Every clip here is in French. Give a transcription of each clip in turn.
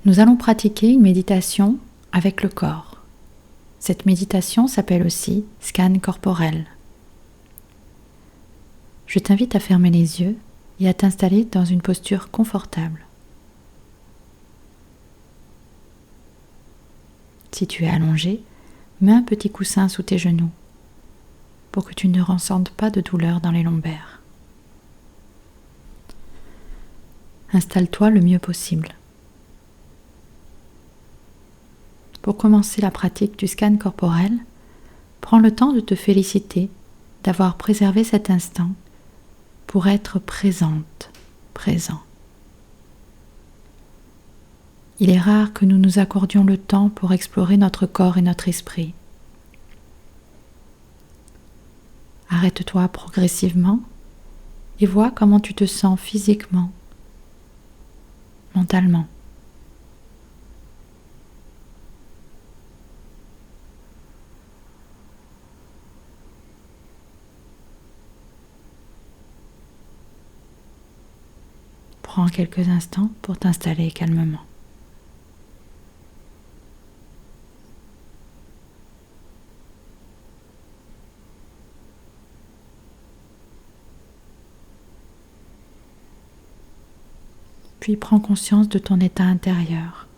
Nous allons pratiquer une méditation avec le corps. Cette méditation s'appelle aussi scan corporel. Je t'invite à fermer les yeux et à t'installer dans une posture confortable. Si tu es allongé, mets un petit coussin sous tes genoux pour que tu ne ressentes pas de douleur dans les lombaires. Installe-toi le mieux possible. Pour commencer la pratique du scan corporel, prends le temps de te féliciter d'avoir préservé cet instant pour être présente, présent. Il est rare que nous nous accordions le temps pour explorer notre corps et notre esprit. Arrête-toi progressivement et vois comment tu te sens physiquement, mentalement. Prends quelques instants pour t'installer calmement. Puis prends conscience de ton état intérieur,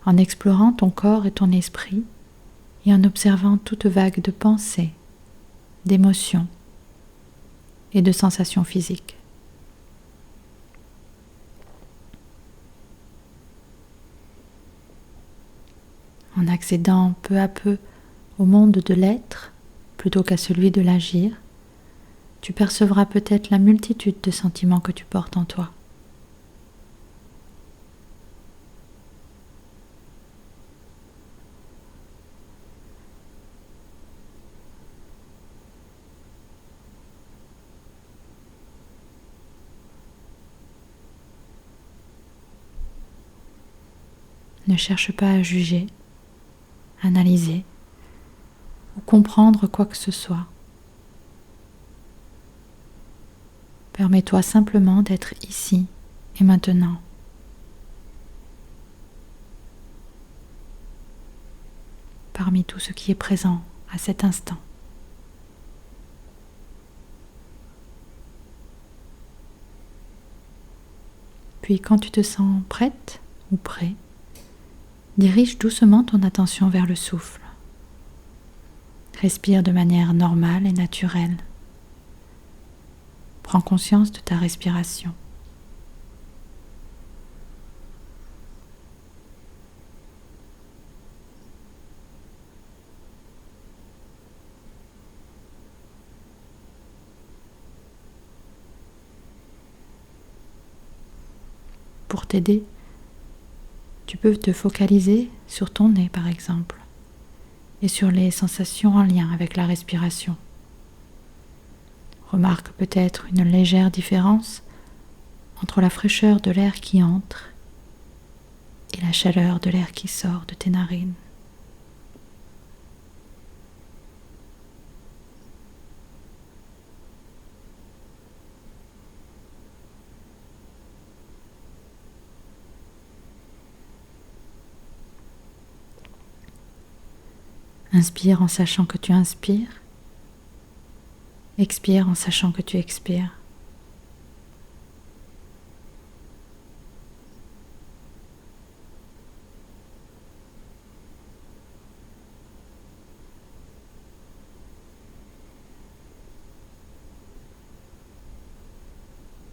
en explorant ton corps et ton esprit et en observant toute vague de pensées, d'émotions et de sensations physiques. En accédant peu à peu au monde de l'être plutôt qu'à celui de l'agir, tu percevras peut-être la multitude de sentiments que tu portes en toi. Ne cherche pas à juger, analyser ou comprendre quoi que ce soit. Permets-toi simplement d'être ici et maintenant. Parmi tout ce qui est présent à cet instant. Puis quand tu te sens prête ou prêt, dirige doucement ton attention vers le souffle. Respire de manière normale et naturelle. Prends conscience de ta respiration. Pour t'aider, tu peux te focaliser sur ton nez par exemple et sur les sensations en lien avec la respiration. Remarque peut-être une légère différence entre la fraîcheur de l'air qui entre et la chaleur de l'air qui sort de tes narines. Inspire en sachant que tu inspires. Expire en sachant que tu expires.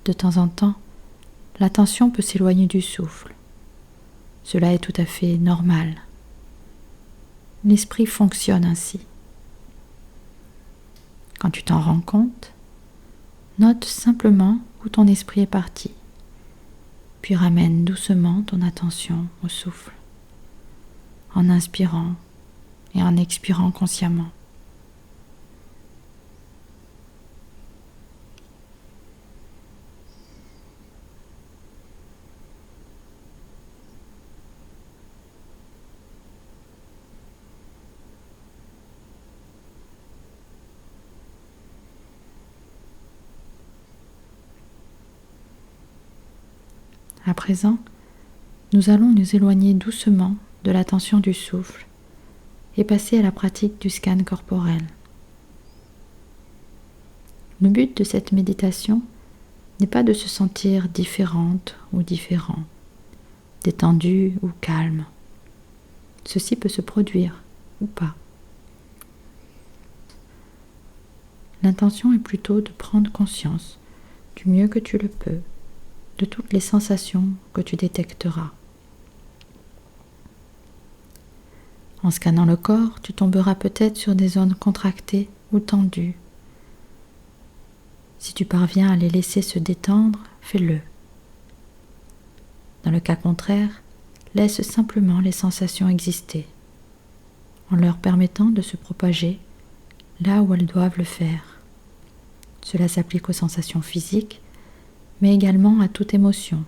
De temps en temps, l'attention peut s'éloigner du souffle. Cela est tout à fait normal. L'esprit fonctionne ainsi. Quand tu t'en rends compte, note simplement où ton esprit est parti, puis ramène doucement ton attention au souffle, en inspirant et en expirant consciemment. À présent, nous allons nous éloigner doucement de la tension du souffle et passer à la pratique du scan corporel. Le but de cette méditation n'est pas de se sentir différente ou différent, détendu ou calme. Ceci peut se produire ou pas. L'intention est plutôt de prendre conscience, du mieux que tu le peux, de toutes les sensations que tu détecteras. En scannant le corps, tu tomberas peut-être sur des zones contractées ou tendues. Si tu parviens à les laisser se détendre, fais-le. Dans le cas contraire, laisse simplement les sensations exister, en leur permettant de se propager là où elles doivent le faire. Cela s'applique aux sensations physiques, mais également à toute émotion.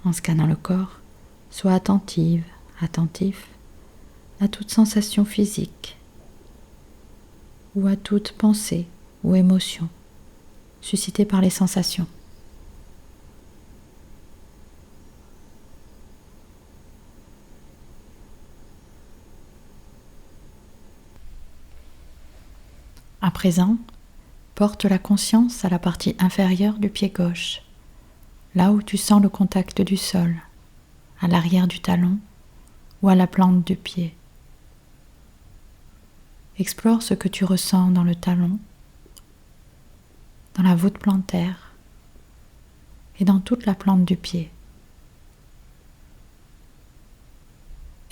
En scannant le corps, sois attentive, attentif à toute sensation physique ou à toute pensée ou émotion suscitée par les sensations. À présent, porte la conscience à la partie inférieure du pied gauche, là où tu sens le contact du sol, à l'arrière du talon ou à la plante du pied. Explore ce que tu ressens dans le talon, dans la voûte plantaire et dans toute la plante du pied.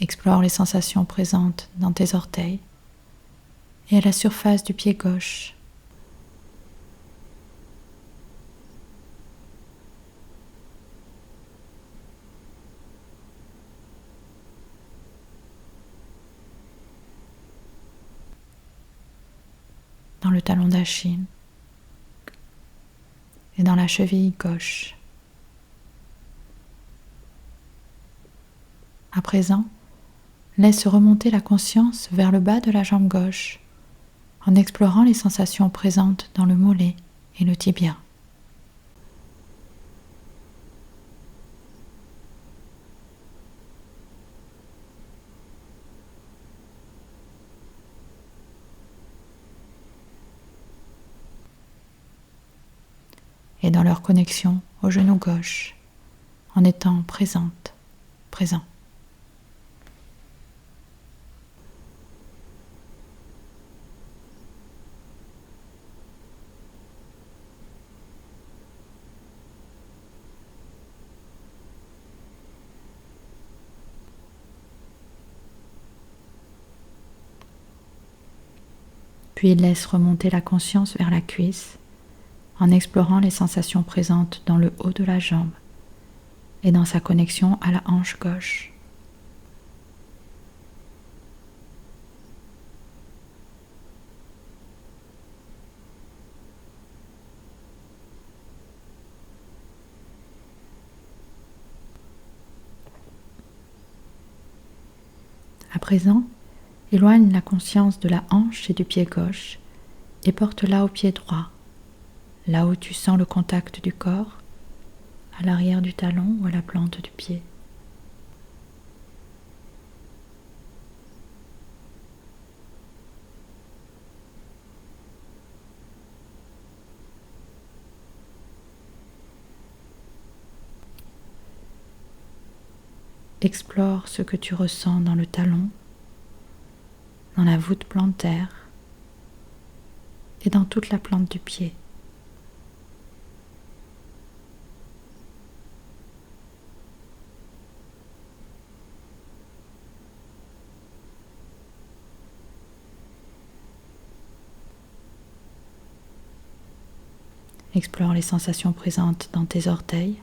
Explore les sensations présentes dans tes orteils et à la surface du pied gauche. Dans le talon d'Achille et dans la cheville gauche. À présent, laisse remonter la conscience vers le bas de la jambe gauche en explorant les sensations présentes dans le mollet et le tibia. Et dans leur connexion au genou gauche, en étant présent. Puis laisse remonter la conscience vers la cuisse en explorant les sensations présentes dans le haut de la jambe et dans sa connexion à la hanche gauche. À présent, éloigne la conscience de la hanche et du pied gauche et porte-la au pied droit, là où tu sens le contact du corps, à l'arrière du talon ou à la plante du pied. Explore ce que tu ressens dans le talon, dans la voûte plantaire et dans toute la plante du pied. Explore les sensations présentes dans tes orteils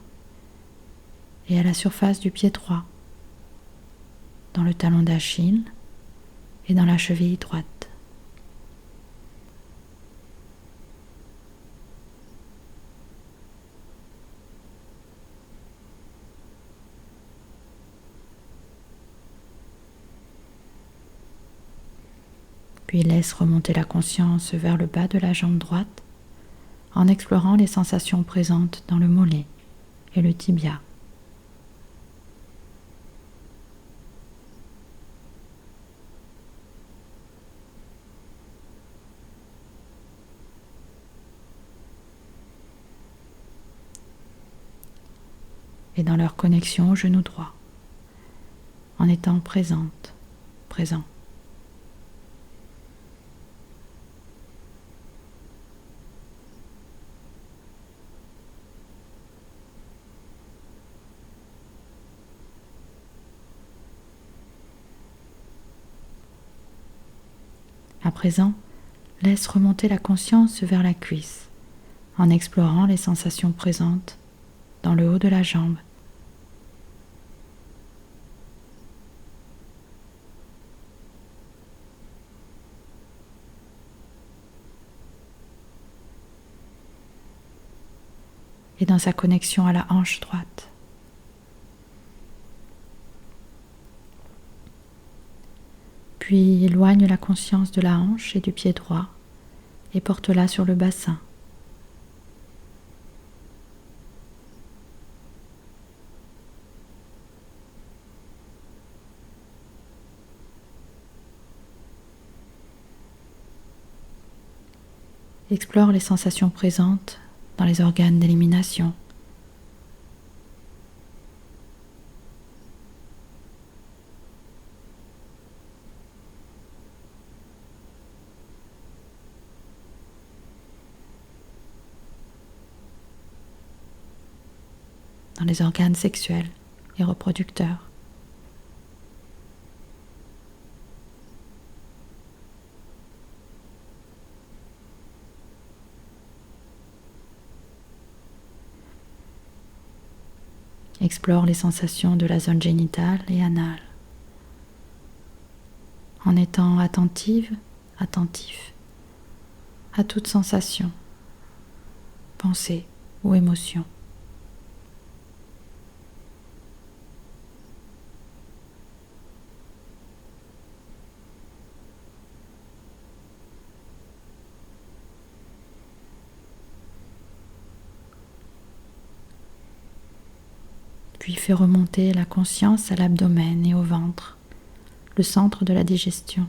et à la surface du pied droit, dans le talon d'Achille et dans la cheville droite. Puis laisse remonter la conscience vers le bas de la jambe droite en explorant les sensations présentes dans le mollet et le tibia. Et dans leur connexion au genou droit, en étant présente, présent. À présent, laisse remonter la conscience vers la cuisse, en explorant les sensations présentes dans le haut de la jambe. Et dans sa connexion à la hanche droite. Puis éloigne la conscience de la hanche et du pied droit et porte-la sur le bassin. Explore les sensations présentes dans les organes d'élimination. Dans les organes sexuels et reproducteurs. Explore les sensations de la zone génitale et anale, en étant attentive, attentif à toute sensation, pensée ou émotion. Puis fais remonter la conscience à l'abdomen et au ventre, le centre de la digestion,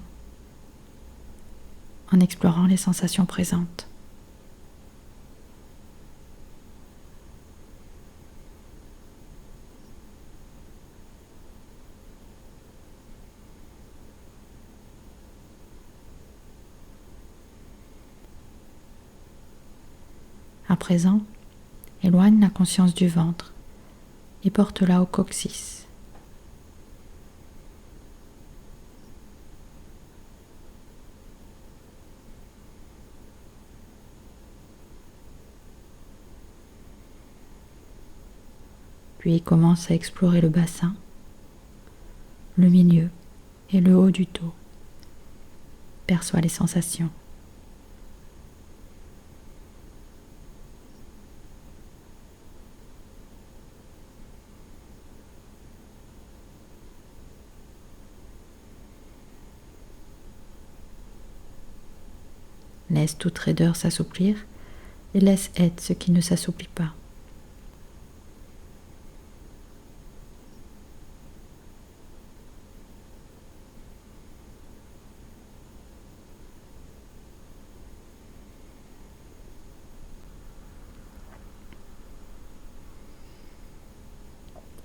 en explorant les sensations présentes. À présent, éloigne la conscience du ventre et porte-la au coccyx. Puis commence à explorer le bassin, le milieu et le haut du dos. Perçois les sensations. Laisse toute raideur s'assouplir et laisse être ce qui ne s'assouplit pas.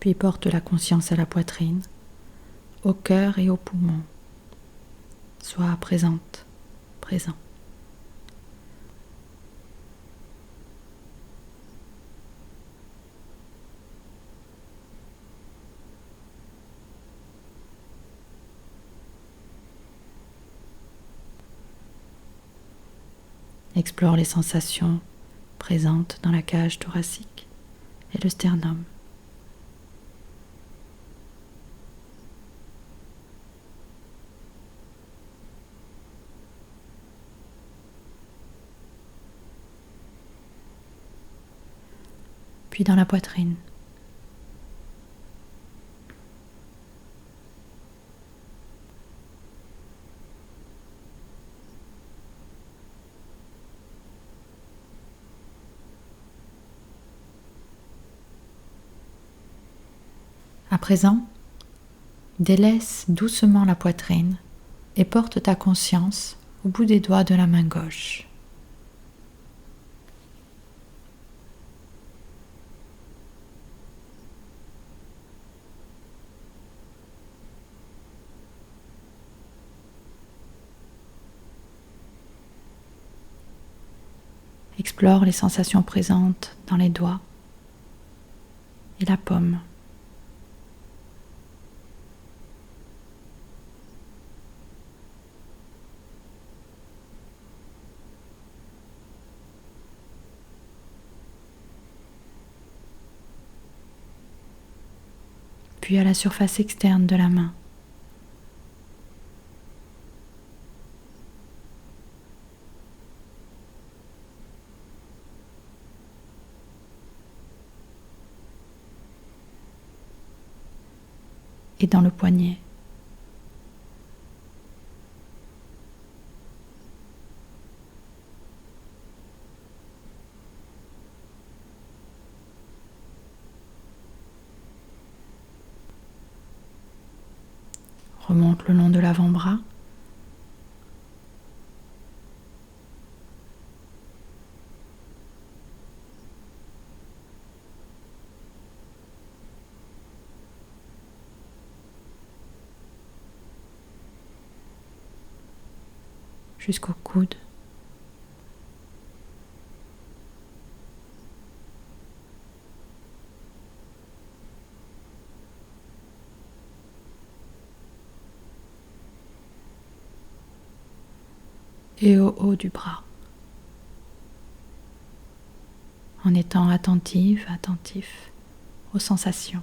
Puis porte la conscience à la poitrine, au cœur et aux poumons. Sois présente, présent. Explore les sensations présentes dans la cage thoracique et le sternum. Puis dans la poitrine. À présent, délaisse doucement la poitrine et porte ta conscience au bout des doigts de la main gauche. Explore les sensations présentes dans les doigts et la paume. Puis à la surface externe de la main. Et dans le poignet. Remonte le long de l'avant-bras. Jusqu'au coude. Et au haut du bras. En étant attentif aux sensations.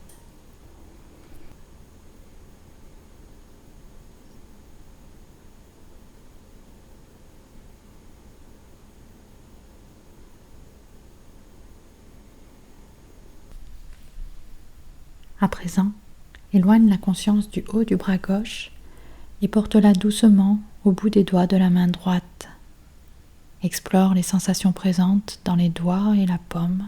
À présent, éloigne la conscience du haut du bras gauche et porte-la doucement au bout des doigts de la main droite. Explore les sensations présentes dans les doigts et la paume.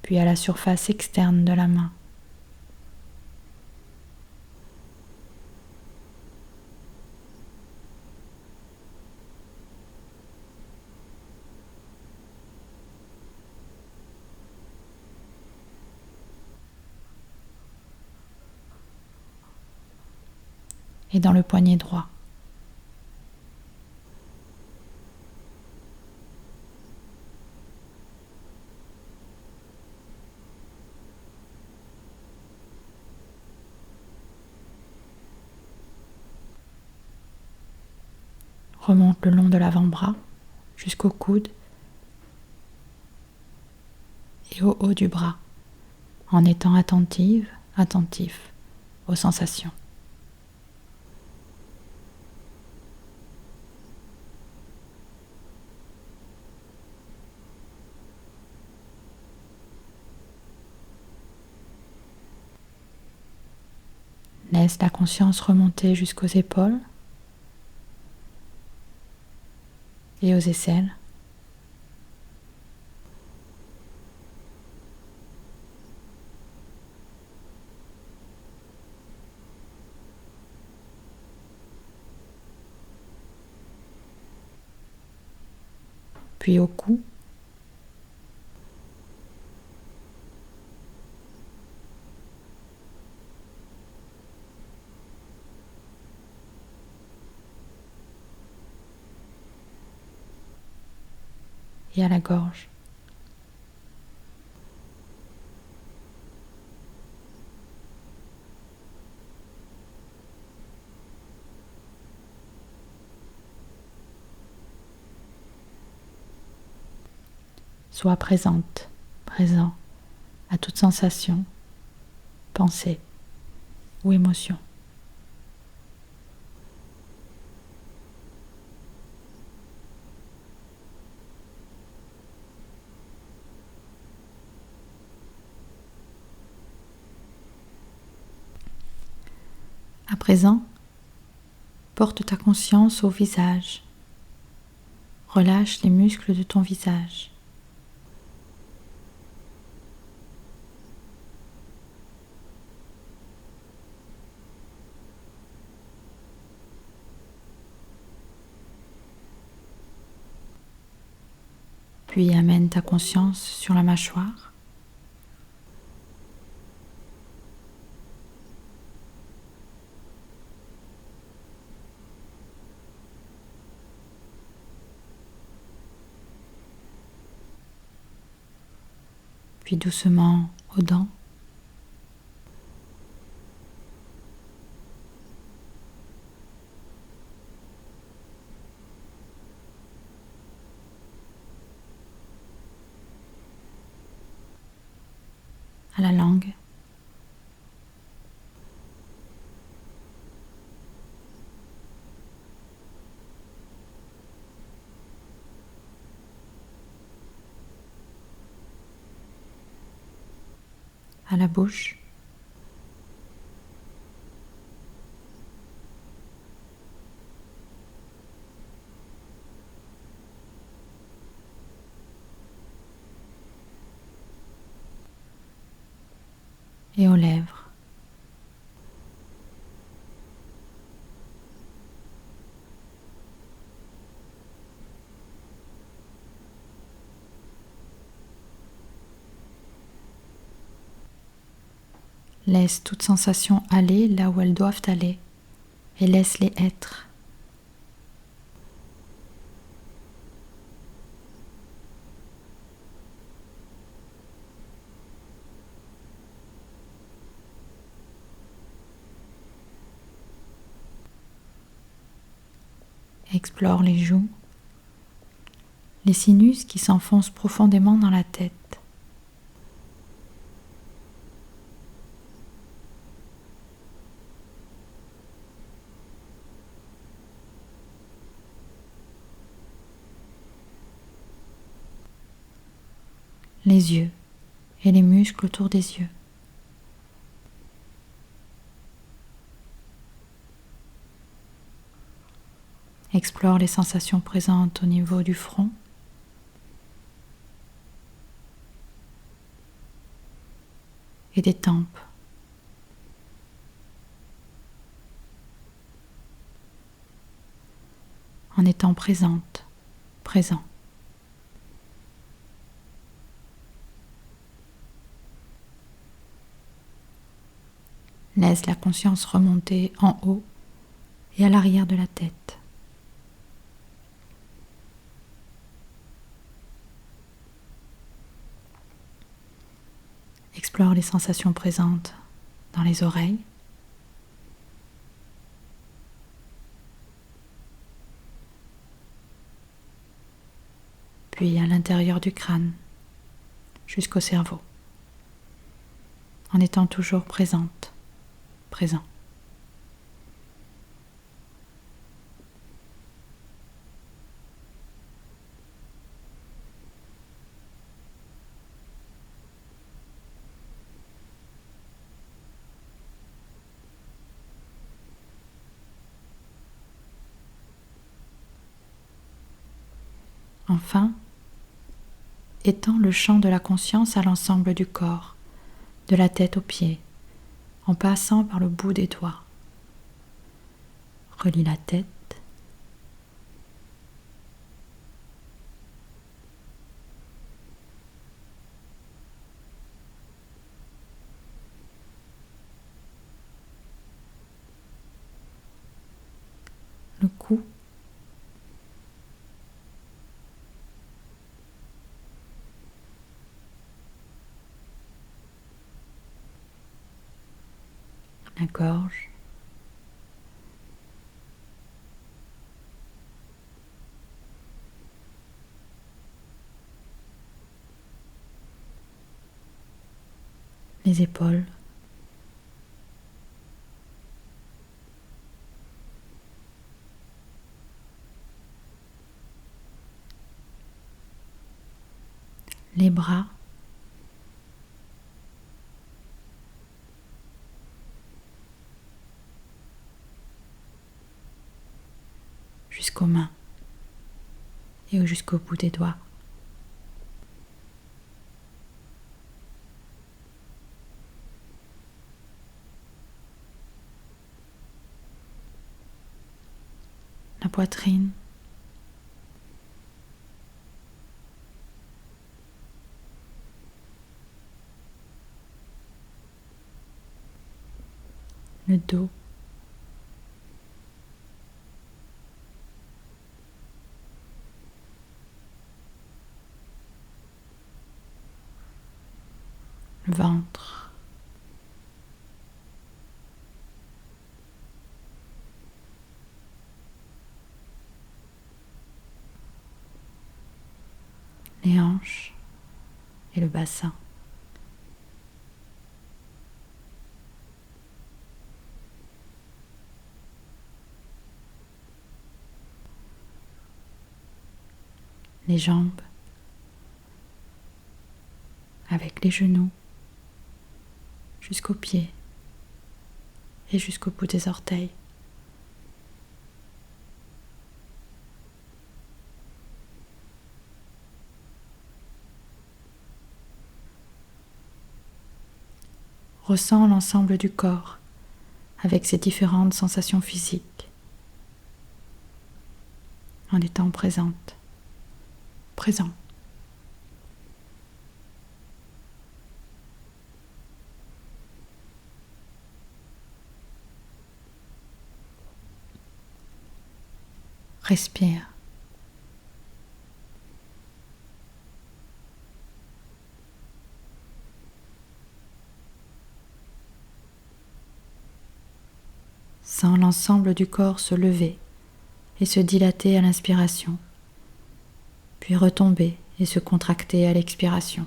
Puis à la surface externe de la main. Et dans le poignet droit. Remonte le long de l'avant-bras jusqu'au coude et au haut du bras, en étant attentif aux sensations. Laisse la conscience remonter jusqu'aux épaules et aux aisselles. Puis au cou. Et à la gorge. Sois présent à toute sensation, pensée ou émotion. À présent, porte ta conscience au visage. Relâche les muscles de ton visage. Puis amène ta conscience sur la mâchoire. Puis doucement aux dents. À la langue. À la bouche. Et aux lèvres. Laisse toute sensation aller là où elles doivent aller et laisse-les être. Explore les joues, les sinus qui s'enfoncent profondément dans la tête. Les yeux et les muscles autour des yeux. Explore les sensations présentes au niveau du front, et des tempes. En étant présente, présent. Laisse la conscience remonter en haut et à l'arrière de la tête. Explore les sensations présentes dans les oreilles. Puis à l'intérieur du crâne, jusqu'au cerveau, en étant toujours présente, présent. Enfin, étends le champ de la conscience à l'ensemble du corps, de la tête aux pieds, en passant par le bout des doigts. Relie la tête, le cou, la gorge, les épaules, les bras, jusqu'aux mains et jusqu'au bout des doigts. La poitrine, le dos, le ventre, les hanches et le bassin. Les jambes avec les genoux jusqu'aux pieds et jusqu'au bout des orteils. Ressens l'ensemble du corps avec ses différentes sensations physiques en étant présent. Respire. Sens l'ensemble du corps se lever et se dilater à l'inspiration, puis retomber et se contracter à l'expiration.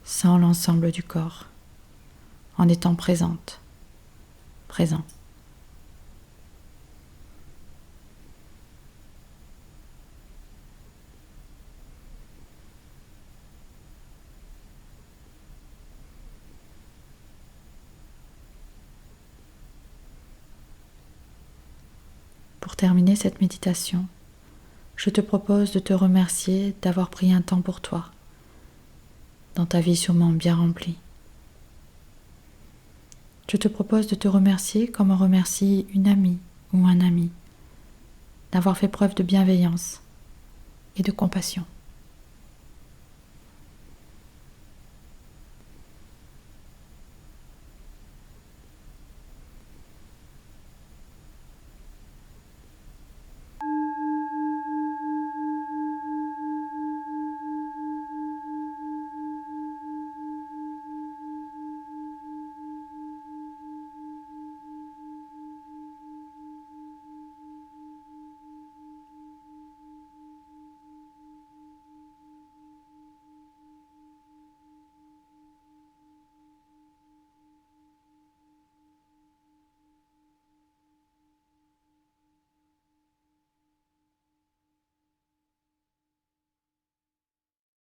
Sens l'ensemble du corps en étant présent. Pour terminer cette méditation, je te propose de te remercier d'avoir pris un temps pour toi, dans ta vie sûrement bien remplie. Je te propose de te remercier comme on remercie une amie ou un ami, d'avoir fait preuve de bienveillance et de compassion.